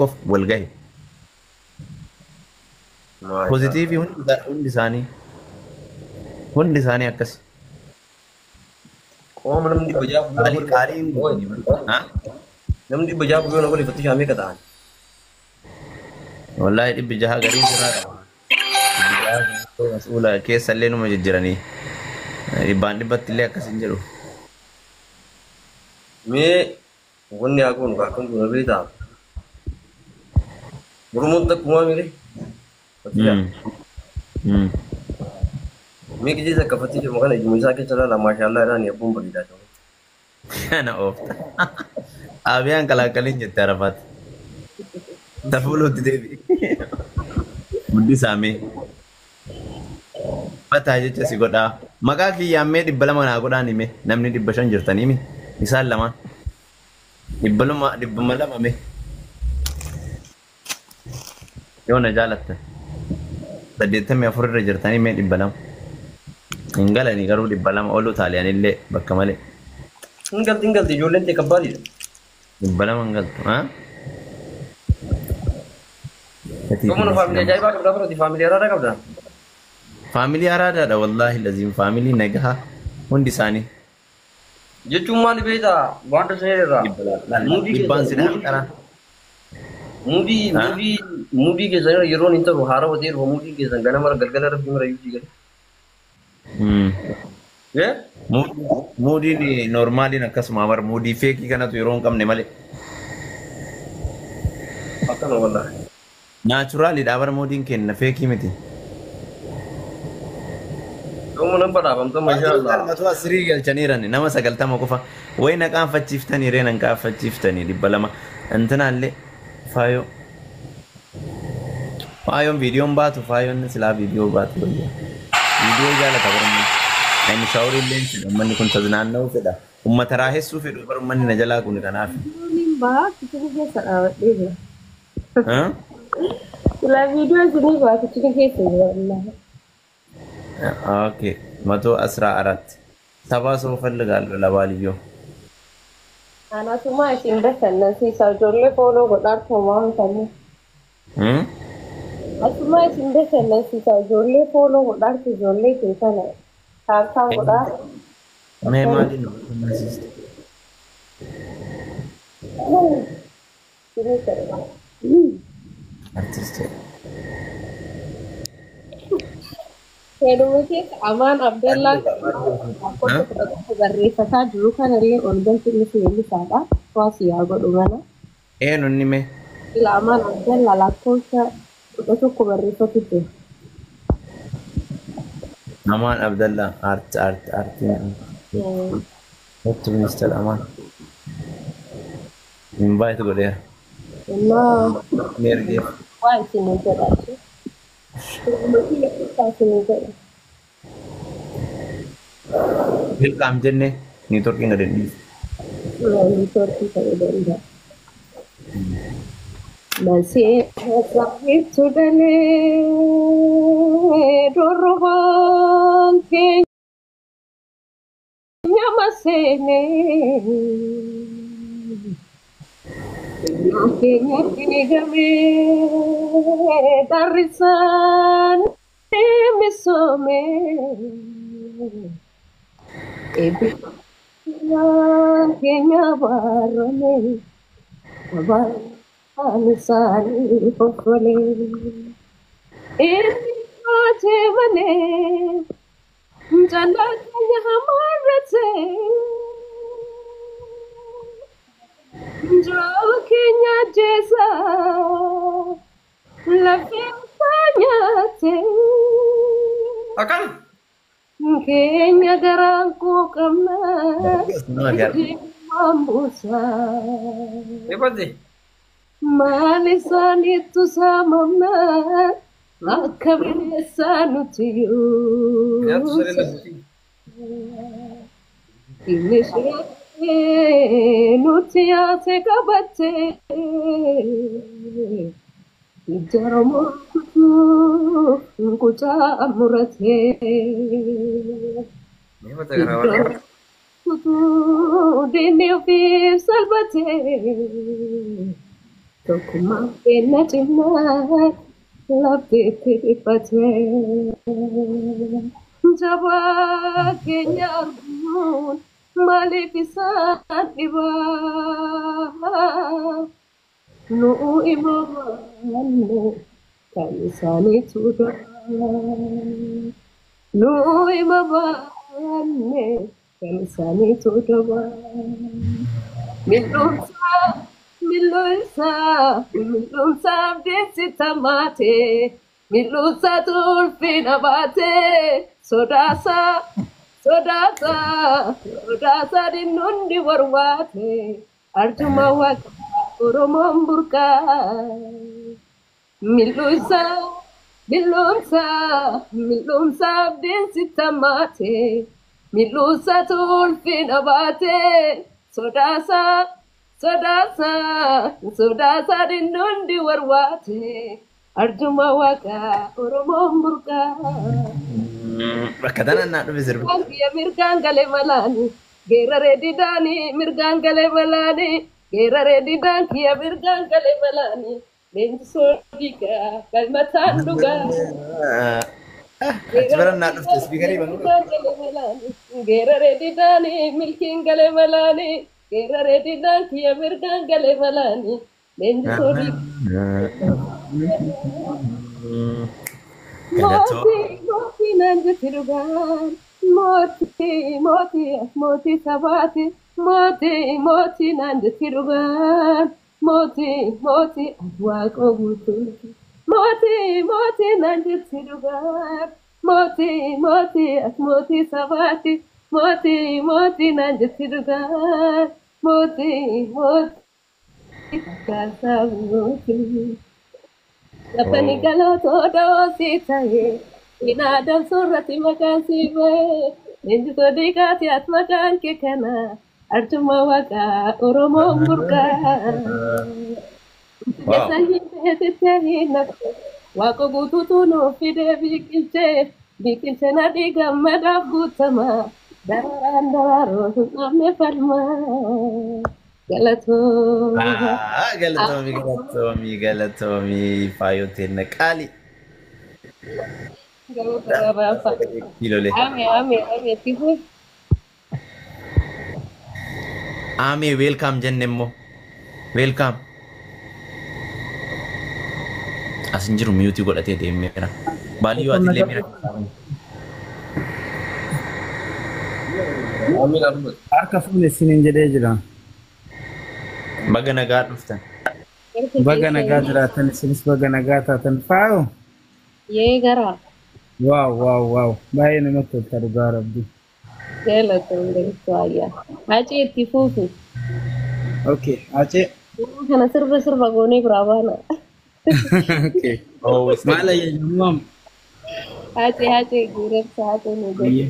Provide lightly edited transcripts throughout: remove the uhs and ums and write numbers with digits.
qof wal gahe ما شاء الله. positive hundi isaanii akkas هو من نمدي بجاب بيونا qaalii قولي qaalii hin هو goone ha نمدي بجاب بيونا قولي فتش عمي كتان. wallahi dhibbi jaha gariin sirraa qaba dhibbi jaha mas'uula keessa illee numa jijjiranii dhibbaan dhibbatti illee akkas hin jedhu مي وني أكون كأكون كنا بيتا. برمون تك ما ميلي. فتيا. Hmm. مي كذي كفتي جو مكان إجماع كي چلا لا ما شاء الله راني أبوم بريدا جو. Kana oofta. Abiyaan kalaakkaliin jette Arafaat. Tafuuluutti deebi. Hundi isaamee. Fataa jecha si godhaa. Maqaa kiyyaammee 200 naa godhaan hime. Namni 500 jirtanii hime. Isaan lamaan. 200 mee. Yoo na jaalatta. 84 irra jirtanii mee 200. Hin galanii garuu 200 oolu taaliyaanillee bakka malee. tinggal di Julen te kembali. 200 hin galtu. Kamu nu family ajaib apa berapa di family ada kau dah? Family araadaadha wallahi lazim family nagaha hundi isaanii Je cuma di beda, banda saya dah. dhibbaan sidhaan qara Mudi ke sana Euro ni tu hara hotel, mudi ke sana gana mara galgala rafi mara yuji kan. Ya? muudiin normaaliin akkasuma bar muudii feekii kanatu yeroo hin qabne malee Apa nama Allah? naachuraaliidha bar muudiin kenna feekii miti Kamu nampak dah, bang tu masya Allah. matu asirii galchaniirani nama 90 qofa way naqaan fachiiftanii ree naqaan fachiiftanii 200 intanaallee faayoon viidiyoon baatu faayoon silaa viidiyoo baatu viidiyoo jaalata barummaa ani shawrii illee fedha ummanni kun taznaanna'uu fedha ummata raahessuu fedhu bar ummanni na jalaa kun kanaaf Nimba, kita ni kisah awak dia. ha Kalau video sini buat kita ni kisah Allah. okay matu asra arat sabaa ፈልጋለሁ ለባልዮ Anak semua asyik bersenang si sajolnya follow kodar semua macam. Semua asyik bersenang si sajolnya follow kodar si jolnya kita ni. Sang kodar. मैं माली no message Ini kerana. Artist Kedua Aman Abdullah aku berrifata dulu kan ada organ ini sada kuasi agak mana eh nonni me ila Aman Abdullah lakosa itu aku berrifata itu aman abdallah art what minister aman invite go there Allah near give why sini ada welcome jenne ni turki ngaden di masih sakit sudah le doroban kenya masih ne kenya kini darisan emisome ebi kenya barone anisani pokole ebi jevane janda kenya hamarate jo kenya jesa la fianya te Akan? kenya garangku kena mambusa Hebat deh. manisan itu samamna akabisan utiyu Ya tu sering lagi. ini nutia sekabate Jaramu kuca amurate Hebat ya kawan. kutu dini fi salbate Tokkummaan keenya cimnaa labdeetti dhiphatee jabaa keenya arguun maaliif isaan dhibaa nu imamanne kan isaaniitu dabaa nu imamanne kan isaaniitu dabaa mil'oomsa mil'oomsa mil'oomsa abdeessi tamaate mil'oomsa tulfina baate sodaasa sodaasa sodaasa dinnundi warwaate arjuma waaqa oromoon burqaa mil'oomsa mil'oomsa mil'oomsa abdeessi tamaate mil'oomsa tulfina baate sodaasa sodaasa sodaasa dinnundi warwaate arjuma waaqa oromoon burqaa Bakka tanaan naa dhufe sirbi. Kiyya mirgaan galee malaani geeraree didaani mirgaan galee malaani geeraree didaan kiyya mirgaan galee malaani leenjisoo dhiigaa galmataan dhugaa Achi bara naa dhufte spiikarii banuu. geeraree didaani milkiin galee malaani geeraree didaan kiyya mirgaan galee malaani leenjisoo dhiigaa. Moti, moti nanjati rugan. Moti, moti, moti sabati. Moti, moti nanjati rugan. Moti, moti adwako gututi. Moti, moti nanjati rugan. Moti, moti, moti sabati. Moti, moti nanjati rugan. Moti, moti kasabuti. Lapani galoto dosi tahe, ina dal surati makan sibe, ninju to dikati at makan kekana, arjuma waka oromo murka. Yasayi bete tehi nakko, wako gututu no fide bikilche na diga madaf gutama, daran dararo namne falma. Galatoomi faayoteen naqaali. Kilolee. Amee weelkaam jenne immoo. Weelkaam. As hin jiru miyuutii godhatee deemeera. Baaliyyoo ati illee miira. Harka fuune isiniin jedhee jira. Baga nagaa dhuftan. Baga nagaa jiraatan isinis baga nagaa taatan faayo. Yee gara. Waaw. Baay'ee namatti tolta dhugaa rabbi. Galatoon galatu ayyaa. Acee itti fuufi. Okay, acee. Kana sirba goonee biraa baana. Okay. Maal ayyaanummaam? Acee guurarsa acee nu godhe.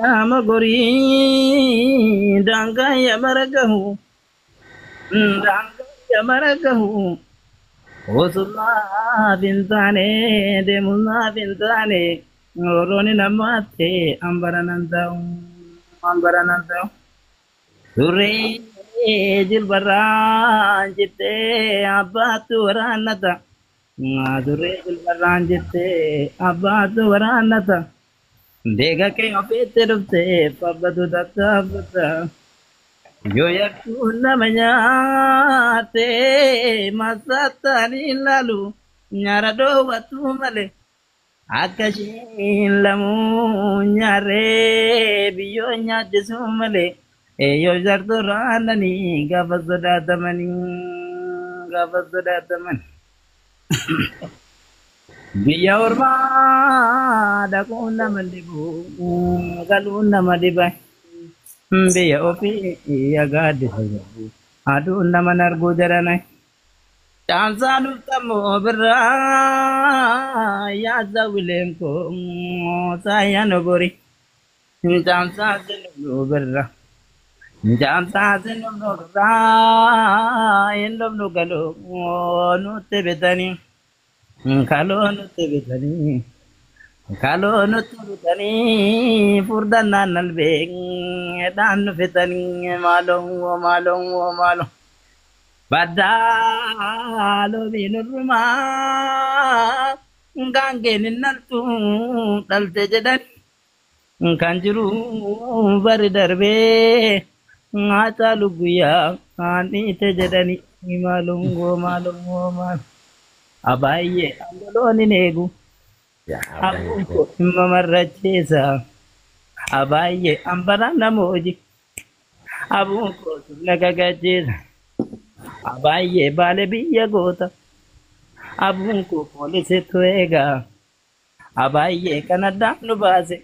Lama gori dangaya maragahu Osula bintane demuna bintane oroni namate ambaranandau Sure jilbara jitte abatu waranata Sure jilbara jitte abatu waranata Dega ke apete rupte pabadu datta yo yakuna manyate masatani lalu nyarado watu male akashin lamu nyare biyo nyade sumale yo jardo ranani gabazada tamani Biya orma dakuna mandibu galuna madiba biya ofi agadi hayabu adu namanar gujarana chansanu tamo birra ya zawilenko sayano gori chansanu birra chansanu birra endom no galo no tebetani Kalon tebetani Kalau nututani furdanan nalbeng dan fitani malong badalo binurma gangen naltu dalte jadan kanjuru bari darbe ngata luguya ani te jadani malong abaye andoloni negu Ya, Abuko mamarrachesa abaye ambara namoji abuko nagagachesa abaye bale biya gota abuko polise tuega abaye kanada nubase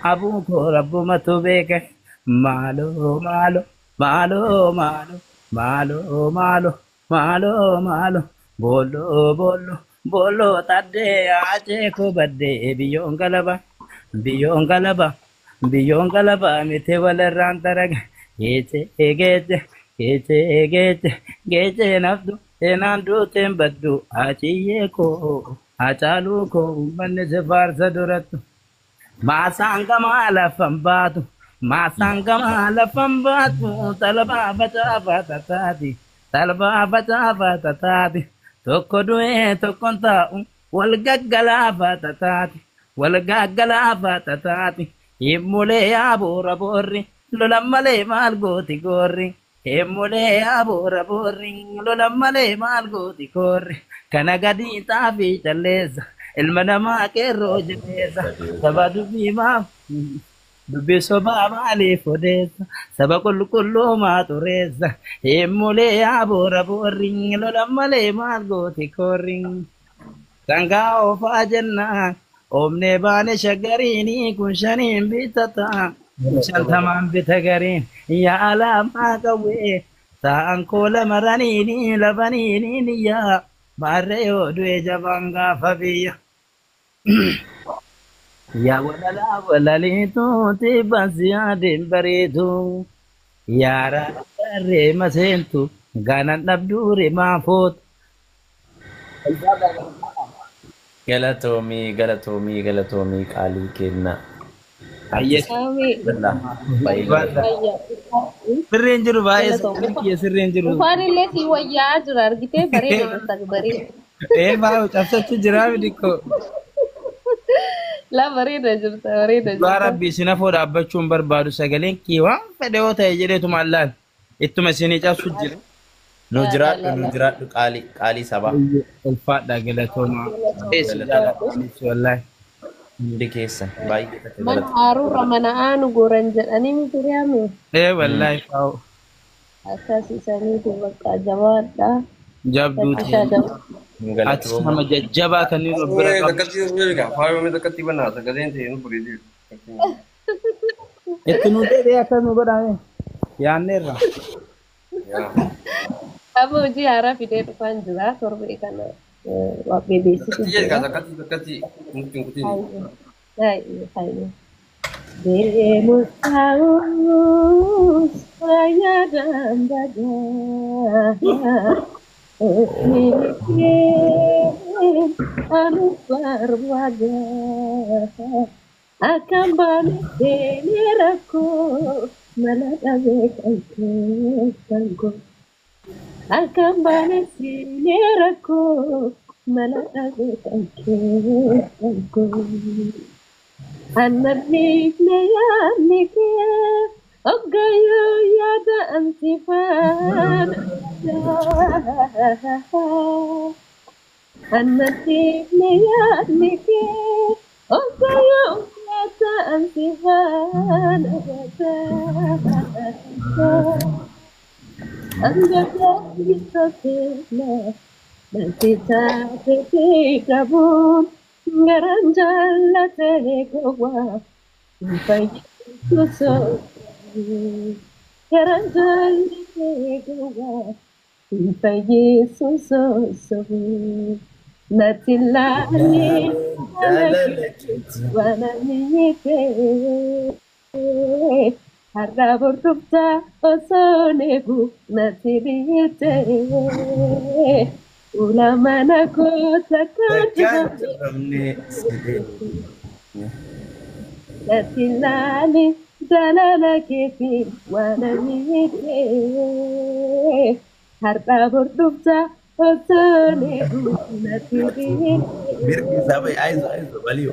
abuko rabbu matubeke malo malo malo malo malo malo malo malo bolo bolo bolo tadde aje ko badde biyongalaba biyongalaba mite wala rantarag gece nafdu enandu tembaddu achiye ko achalu ko manne se farsa duratu masanga mala fambatu talaba bata batatati tokko du'e tokkon taa'u wal gaggalaafa tataati himmulee yaabuura boorri lolan malee maal gooti goorri himmulee yaabuura boorri lolan malee maal gooti goorri kana gadii xaafii calleessa ilma namaa qeerroo jabeessa saba dubbii maaf dubbii sobaa maaliif odeessa saba qulqulluu maa xureessa himmulee yaabuura boorri lolan malee maal gooti goorri sangaa oofaa jennaan oomnee baane shaggariini kun shaniin bitata shantamaan bita gariin yaa alaamaa qawwee ta'an koola maraniini labaniini yaa maarree yoo du'e jabaan gaafa biyya yaa walalaa walaliitu tibbaan siyaadeen bareedu yaa raarree maseentu gaanan dhabduure maafootu galatoomii qaalii kenna. Amin. sirriin jiru baay'ee sirriin jiru. Ufaan illee si wayyaa jira argitee bareeda jirta bareeda. Baay'ee cabsachuu jira bidikko. La bareeda jirta bareeda jirta. Yaa Rabbi isin afoo dhaabbachuun barbaadu sagaleen kii waan fedhe yoo ta'e jedheetu maallaan ittuma isinii cabsu jira. Nu jiraadhu qaalii sabaa. Ulfaadha galatooma. Wallahi. Hundi keessan baay'ee taate Mana haruura mana aanu goran jedhanii miti yaame. Wallahi faa'u. Akkasiisaniitu bakka jabaadha. Jabduuti. Ati nama jajjabaa kan inni bira qabu. Itti nu deebi'ee akka nu godhame yaanneerra. Amma hojii haaraa fidee dhufaan jira torbee kana wabbee beeksisu deemus taa'us fayyadaan bagaa milikeen anu barbaada akan baanee rakkoo mala dhabee kan keessa akan baanee rakkoo mala dhabee kan keessa annanniif na yaadni kee oggayoo yaada ansifaadha annanniif na yaadni kee oggayoo yaada ansifaadha angagaa isa feena nanti taatee qabuun garan jaallatee gowwaa fayyisu soosuu garan jaallatee gowwaa fayyisu soosuu natti laalee waan mi'eessee har'a bordoftaa osoo neefu natti dhiyeessee Ula mana kota Takkan kajam cabamne sidee. Latilali dalala kefi wana mite Harta berdufta otone natibite Mirgi sabai aizo aizo baliyo.